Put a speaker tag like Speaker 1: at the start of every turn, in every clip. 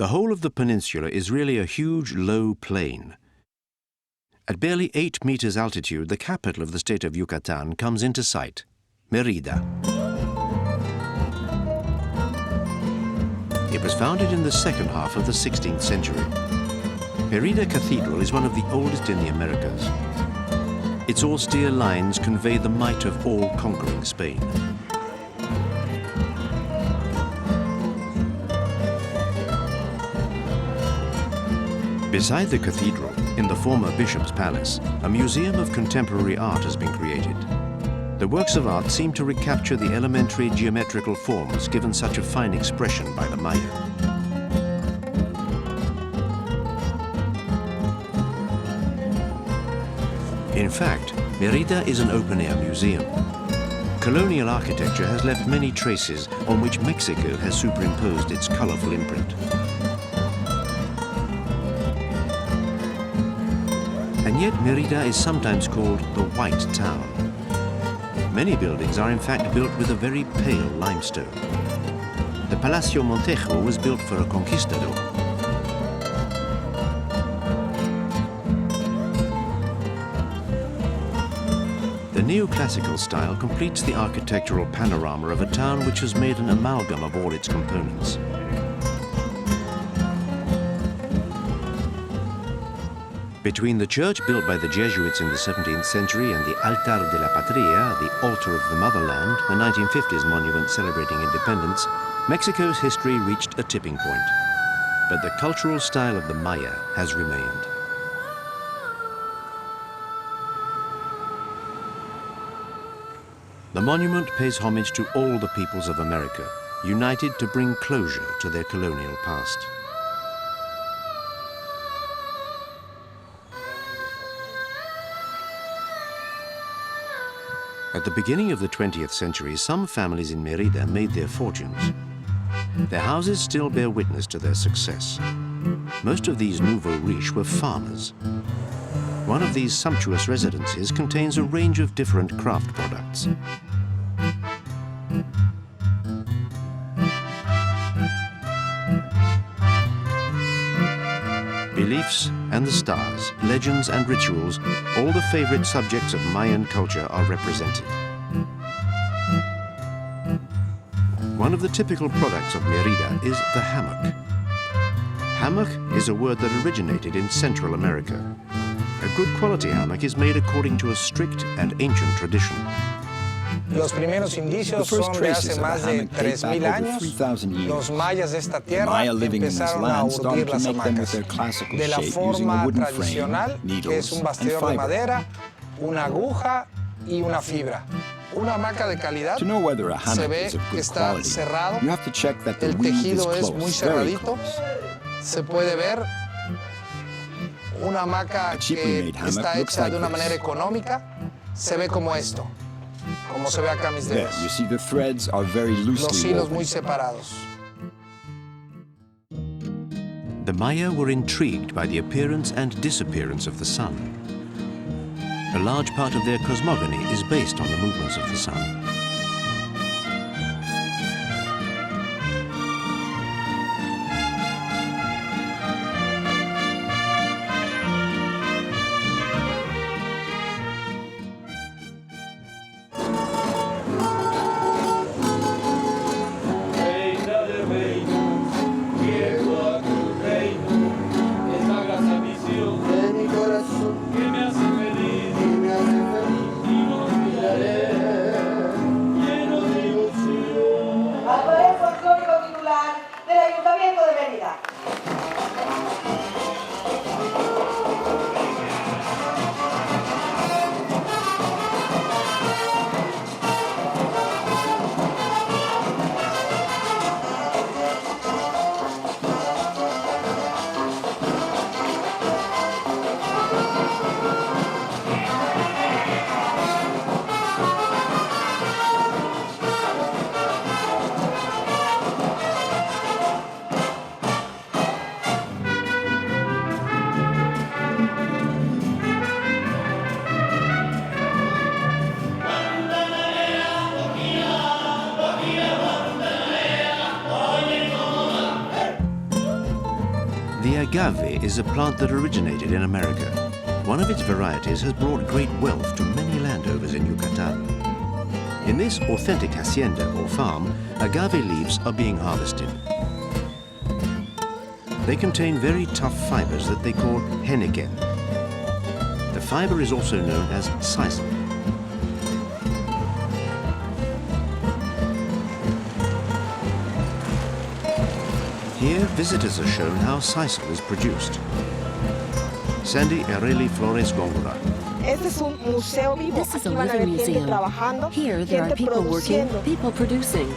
Speaker 1: The whole of the peninsula is really a huge, low plain. At barely 8 meters altitude, the capital of the state of Yucatán comes into sight, Merida. It was founded in the second half of the 16th century. Merida Cathedral is one of the oldest in the Americas. Its austere lines convey the might of all-conquering Spain. Beside the cathedral, in the former bishop's palace, a museum of contemporary art has been created. The works of art seem to recapture the elementary geometrical forms given such a fine expression by the Maya. In fact, Merida is an open-air museum. Colonial architecture has left many traces on which Mexico has superimposed its colorful imprint. And yet Merida is sometimes called the White Town. Many buildings are in fact built with a very pale limestone. The Palacio Montejo was built for a conquistador. The neoclassical style completes the architectural panorama of a town which has made an amalgam of all its components. Between the church built by the Jesuits in the 17th century and the Altar de la Patria, the Altar of the Motherland, the 1950s monument celebrating independence, Mexico's history reached a tipping point. But the cultural style of the Maya has remained. The monument pays homage to all the peoples of America, united to bring closure to their colonial past. At the beginning of the 20th century, some families in Merida made their fortunes. Their houses still bear witness to their success. Most of these nouveau riches were farmers. One of these sumptuous residences contains a range of different craft products. Beliefs and the stars, legends and rituals, all the favorite subjects of Mayan culture are represented. One of the typical products of Merida is the hammock. Hammock is a word that originated in Central America. A good quality hammock is made according to a strict and ancient tradition.
Speaker 2: Los primeros indicios son de hace más de 3,000 años. Los mayas de esta tierra empezaron a urdir las hamacas de la forma tradicional, que es un bastidor de madera, una aguja y una fibra. Una hamaca de calidad se ve que está cerrado, el tejido es muy cerradito, se puede ver una hamaca que está hecha de una manera económica, se ve como esto. Como se ve acá mis dedos. Los hilos muy separados.
Speaker 1: The Maya were intrigued by the appearance and disappearance of the sun. A large part of their cosmogony is based on the movements of the sun. The agave is a plant that originated in America. One of its varieties has brought great wealth to many landowners in Yucatán. In this authentic hacienda or farm, agave leaves are being harvested. They contain very tough fibers that they call henequen. The fiber is also known as sisal. Here, visitors are shown how sisal is produced. Sandy Areli Flores Góngora.
Speaker 3: This is a living museum. Here there are people working, people producing.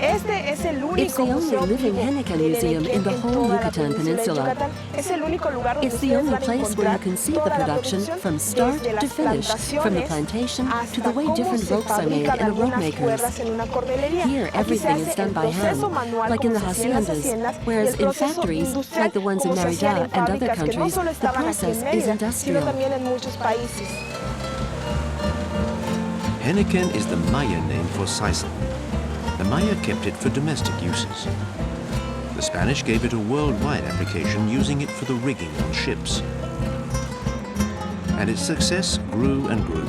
Speaker 3: It's the only living henequen museum in the whole Yucatán Peninsula. It's the only place where you can see the production from start to finish, from the plantation to the way different ropes are made in a rope maker's. Here everything is done by hand, like in the haciendas, whereas in factories, like the ones in Merida and other countries, the process is industrial.
Speaker 1: Henequen is the Maya name for sisal. The Maya kept it for domestic uses. The Spanish gave it a worldwide application, using it for the rigging on ships. And its success grew and grew.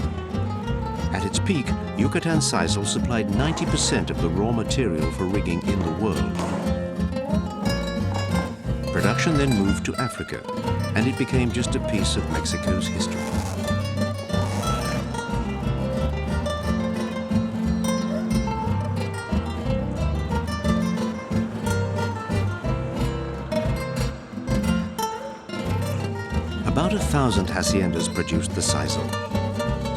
Speaker 1: At its peak, Yucatán sisal supplied 90% of the raw material for rigging in the world. Production then moved to Africa, and it became just a piece of Mexico's history. About 1,000 haciendas produced the sisal.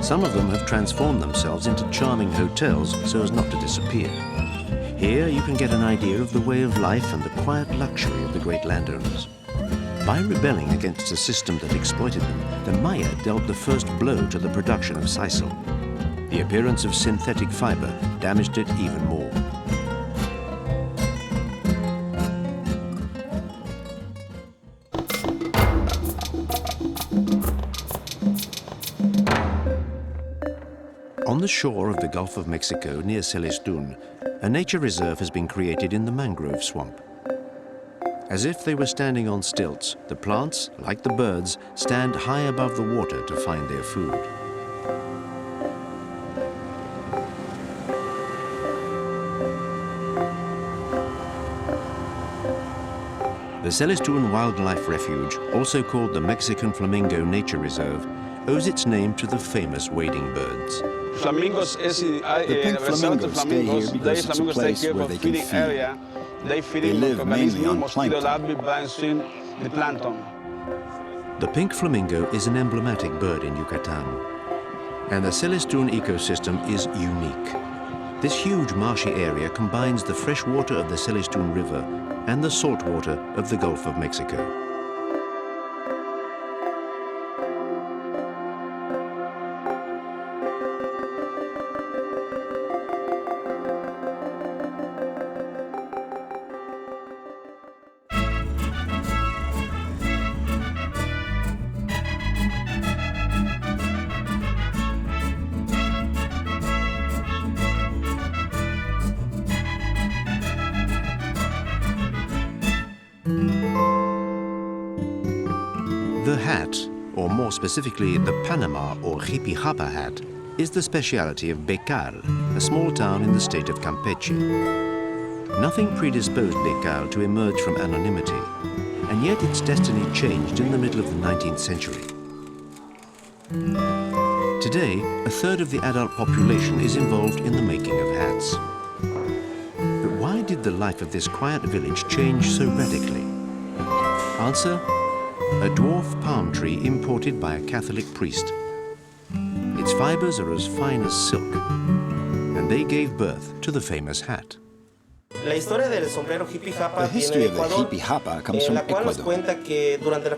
Speaker 1: Some of them have transformed themselves into charming hotels so as not to disappear. Here you can get an idea of the way of life and the quiet luxury of the great landowners. By rebelling against a system that exploited them, the Maya dealt the first blow to the production of sisal. The appearance of synthetic fiber damaged it even more. On the shore of the Gulf of Mexico near Celestún, a nature reserve has been created in the mangrove swamp. As if they were standing on stilts, the plants, like the birds, stand high above the water to find their food. The Celestún Wildlife Refuge, also called the Mexican Flamingo Nature Reserve, owes its name to the famous wading birds.
Speaker 4: The pink flamingos stay here because it's a place where they can feed. They live mainly on plankton.
Speaker 1: The pink flamingo is an emblematic bird in Yucatán, and the Celestún ecosystem is unique. This huge marshy area combines the fresh water of the Celestún River and the salt water of the Gulf of Mexico. The hat, or more specifically the Panama or Jipijapa hat, is the speciality of Becal, a small town in the state of Campeche. Nothing predisposed Becal to emerge from anonymity, and yet its destiny changed in the middle of the 19th century. Today, a third of the adult population is involved in the making of hats. But why did the life of this quiet village change so radically? Answer: a dwarf palm tree imported by a Catholic priest. Its fibers are as fine as silk, and they gave birth to the famous hat.
Speaker 4: The history of the Jipijapa comes from Ecuador.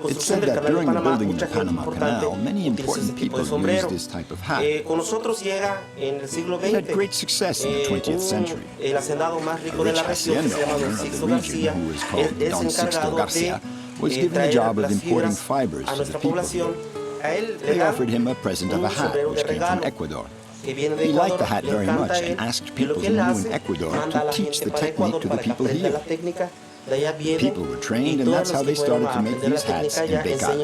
Speaker 4: It's said that during the building of the Panama Canal, many important people used this type of hat. It had great success in the 20th century. A rich hacienda owner of the region, who was called Don Sixto Garcia, was given the job of importing fibers to the people here. They offered him a present of a hat which came from Ecuador. He liked the hat very much and asked people who knew in Ecuador to teach the technique to the people here.
Speaker 5: People were trained, and that's how they started to make these hats and bake out.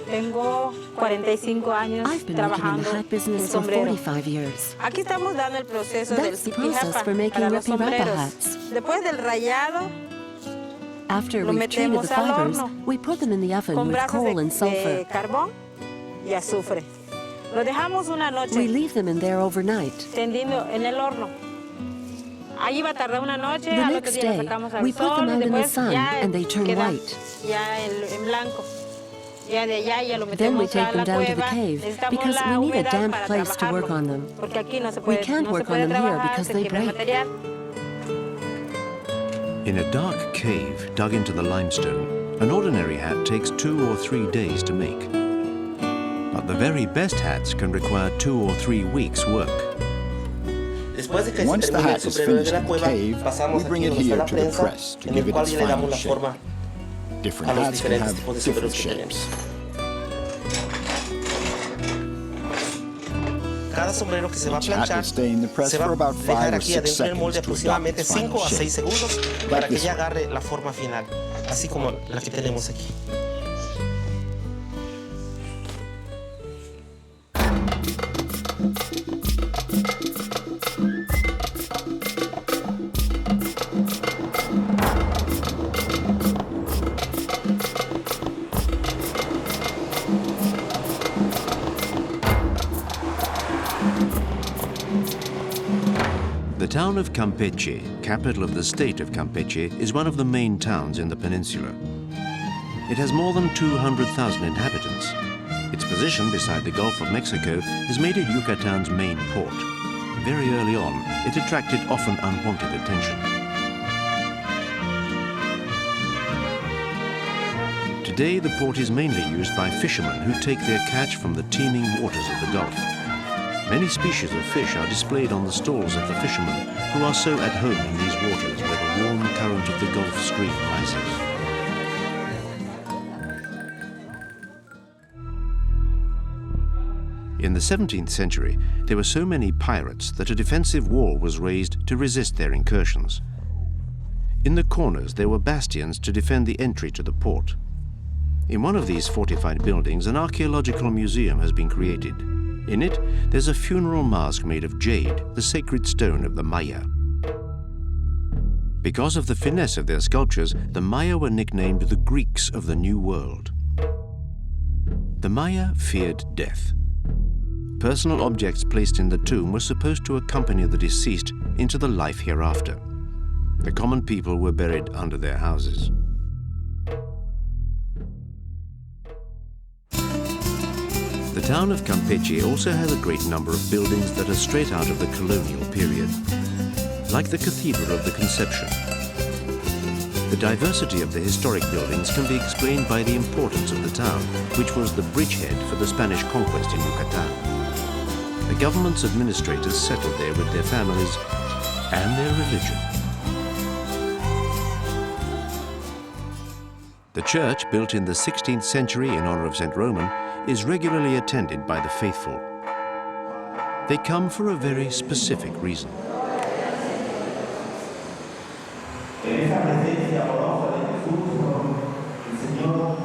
Speaker 6: Tengo 45 años
Speaker 3: I've been working in the hat business for 45 years.
Speaker 6: Aquí estamos dando el proceso del
Speaker 3: That's the process
Speaker 6: hippie
Speaker 3: for making
Speaker 6: para los
Speaker 3: rippy rapper
Speaker 6: sombreros.
Speaker 3: hats.
Speaker 6: Después del rayado,
Speaker 3: After
Speaker 6: Lo
Speaker 3: we've treated the
Speaker 6: metemos al
Speaker 3: fibers,
Speaker 6: horno
Speaker 3: we put them in the oven
Speaker 6: con
Speaker 3: with
Speaker 6: brasas
Speaker 3: coal and
Speaker 6: de
Speaker 3: sulfur.
Speaker 6: carbón y azufre. Lo dejamos una
Speaker 3: We
Speaker 6: noche
Speaker 3: leave them in there overnight.
Speaker 6: tendiendo en el horno. Allí va a tardar una noche,
Speaker 3: The
Speaker 6: al
Speaker 3: next
Speaker 6: otro día lo
Speaker 3: day,
Speaker 6: sacamos al
Speaker 3: we put
Speaker 6: sol
Speaker 3: them
Speaker 6: y
Speaker 3: out in the
Speaker 6: después
Speaker 3: sun,
Speaker 6: ya
Speaker 3: and they turn
Speaker 6: queda
Speaker 3: white.
Speaker 6: ya en blanco. Ya de allá ya lo
Speaker 3: Then we
Speaker 6: metemos
Speaker 3: take
Speaker 6: a la
Speaker 3: them down to the
Speaker 6: cueva.
Speaker 3: cave,
Speaker 6: Necesitamos
Speaker 3: because
Speaker 6: la
Speaker 3: we need a
Speaker 6: humedad
Speaker 3: damp
Speaker 6: para
Speaker 3: place to work
Speaker 6: trabajarlo,
Speaker 3: on them.
Speaker 6: porque aquí no se
Speaker 3: We
Speaker 6: puede,
Speaker 3: can't
Speaker 6: no se
Speaker 3: work on
Speaker 6: puede
Speaker 3: them here
Speaker 6: trabajar,
Speaker 3: because
Speaker 6: se
Speaker 3: they
Speaker 6: pierde el
Speaker 3: break.
Speaker 6: material.
Speaker 1: In a dark cave dug into the limestone, an ordinary hat takes 2 or 3 days to make. But the very best hats can require 2 or 3 weeks' work.
Speaker 5: Once the hat is finished in the cave, we bring it here to the press to give it its final shape. Different hats can have different shapes.
Speaker 4: Cada sombrero que se va a
Speaker 5: Each hat
Speaker 4: planchar
Speaker 5: will stay in the press
Speaker 4: se va
Speaker 5: for
Speaker 4: a
Speaker 5: about 5
Speaker 4: dejar
Speaker 5: or
Speaker 4: aquí
Speaker 5: 6
Speaker 4: adentro del molde
Speaker 5: seconds to adopt
Speaker 4: aproximadamente
Speaker 5: its final
Speaker 4: 5 a 6
Speaker 5: shape.
Speaker 4: segundos
Speaker 5: Like
Speaker 4: para que
Speaker 5: this
Speaker 4: ya
Speaker 5: one.
Speaker 4: agarre la forma final, así como la que tenemos aquí.
Speaker 1: The town of Campeche, capital of the state of Campeche, is one of the main towns in the peninsula. It has more than 200,000 inhabitants. Its position beside the Gulf of Mexico has made it Yucatan's main port. Very early on, it attracted often unwanted attention. Today, the port is mainly used by fishermen who take their catch from the teeming waters of the Gulf. Many species of fish are displayed on the stalls of the fishermen, who are so at home in these waters where the warm current of the Gulf Stream rises. In the 17th century, there were so many pirates that a defensive wall was raised to resist their incursions. In the corners, there were bastions to defend the entry to the port. In one of these fortified buildings, an archaeological museum has been created. In it, there's a funeral mask made of jade, the sacred stone of the Maya. Because of the finesse of their sculptures, the Maya were nicknamed the Greeks of the New World. The Maya feared death. Personal objects placed in the tomb were supposed to accompany the deceased into the life hereafter. The common people were buried under their houses. The town of Campeche also has a great number of buildings that are straight out of the colonial period, like the Cathedral of the Conception. The diversity of the historic buildings can be explained by the importance of the town, which was the bridgehead for the Spanish conquest in Yucatán. The government's administrators settled there with their families and their religion. The church, built in the 16th century in honor of St. Roman, is regularly attended by the faithful. They come for a very specific reason.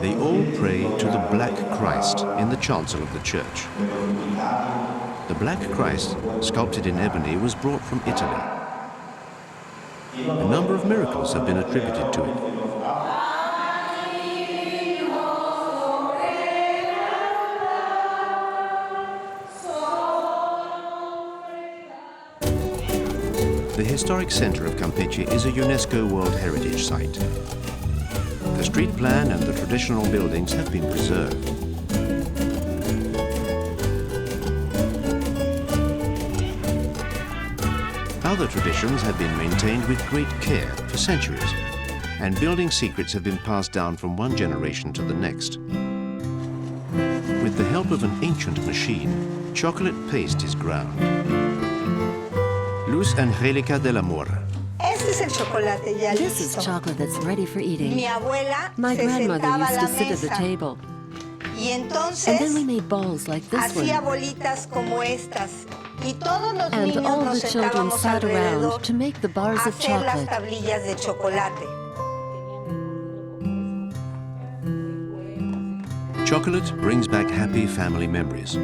Speaker 1: They all pray to the Black Christ in the chancel of the church. The Black Christ, sculpted in ebony, was brought from Italy. A number of miracles have been attributed to it. The historic center of Campeche is a UNESCO World Heritage Site. The street plan and the traditional buildings have been preserved. Other traditions have been maintained with great care for centuries, and building secrets have been passed down from one generation to the next. With the help of an ancient machine, chocolate paste is ground. Luz Angelica del Amor.
Speaker 3: This is chocolate that's ready for eating. My grandmother used to sit at the table. And then we made balls like this one. And all the children sat around to make the bars of chocolate.
Speaker 1: Chocolate brings back happy family memories,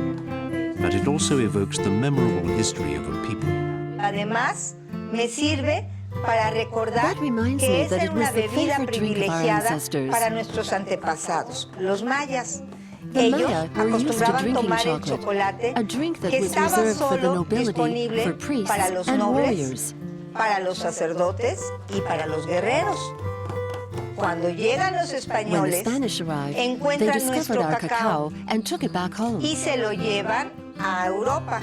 Speaker 1: but it also evokes the memorable history of a people.
Speaker 3: That reminds me that it was the favorite drink of our ancestors. The Maya were used to drinking chocolate, a drink that was reserved for the nobility, for priests and warriors.
Speaker 7: Para los sacerdotes y para los guerreros. Cuando llegan los españoles,
Speaker 3: When the Spanish arrived, they
Speaker 7: encuentran
Speaker 3: discovered
Speaker 7: nuestro
Speaker 3: our
Speaker 7: cacao
Speaker 3: and took it back home.
Speaker 7: y se lo llevan a Europa.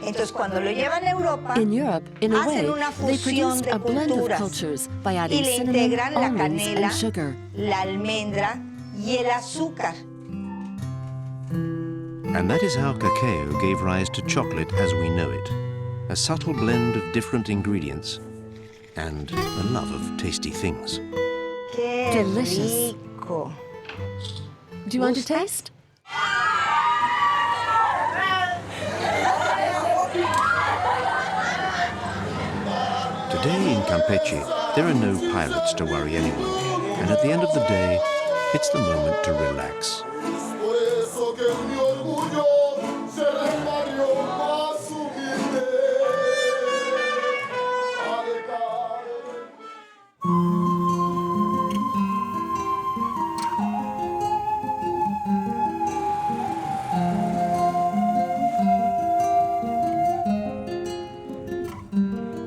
Speaker 7: Entonces, cuando lo llevan a Europa,
Speaker 3: In Europe, in a way,
Speaker 7: hacen una
Speaker 3: they
Speaker 7: fusión
Speaker 3: produced
Speaker 7: de
Speaker 3: a blend of
Speaker 7: culturas
Speaker 3: cultures by
Speaker 7: y
Speaker 3: adding
Speaker 7: le
Speaker 3: cinnamon,
Speaker 7: integran la
Speaker 3: almonds,
Speaker 7: canela,
Speaker 3: and sugar.
Speaker 7: la almendra y el azúcar.
Speaker 1: And that is how cacao gave rise to chocolate as we know it. A subtle blend of different ingredients and a love of tasty things.
Speaker 7: Qué
Speaker 3: Delicious.
Speaker 7: rico.
Speaker 3: Do you want to taste?
Speaker 1: Today in Campeche, there are no pirates to worry anyone. And at the end of the day, it's the moment to relax.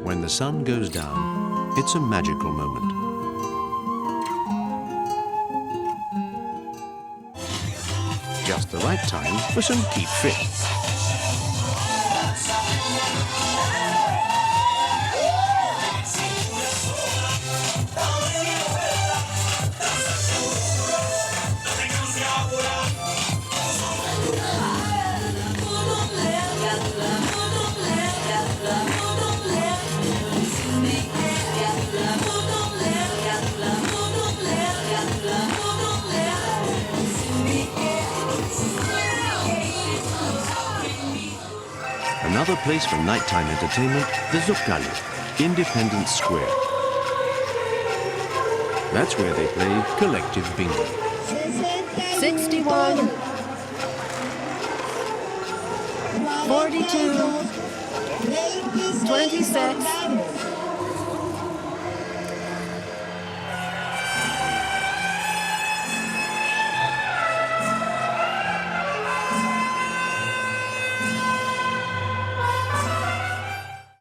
Speaker 1: When the sun goes down, it's a magical moment. Just the right time for some keep fit. Another place for nighttime entertainment, the Zocalo, Independence Square. That's where they play collective bingo.
Speaker 3: 61, 42, 26,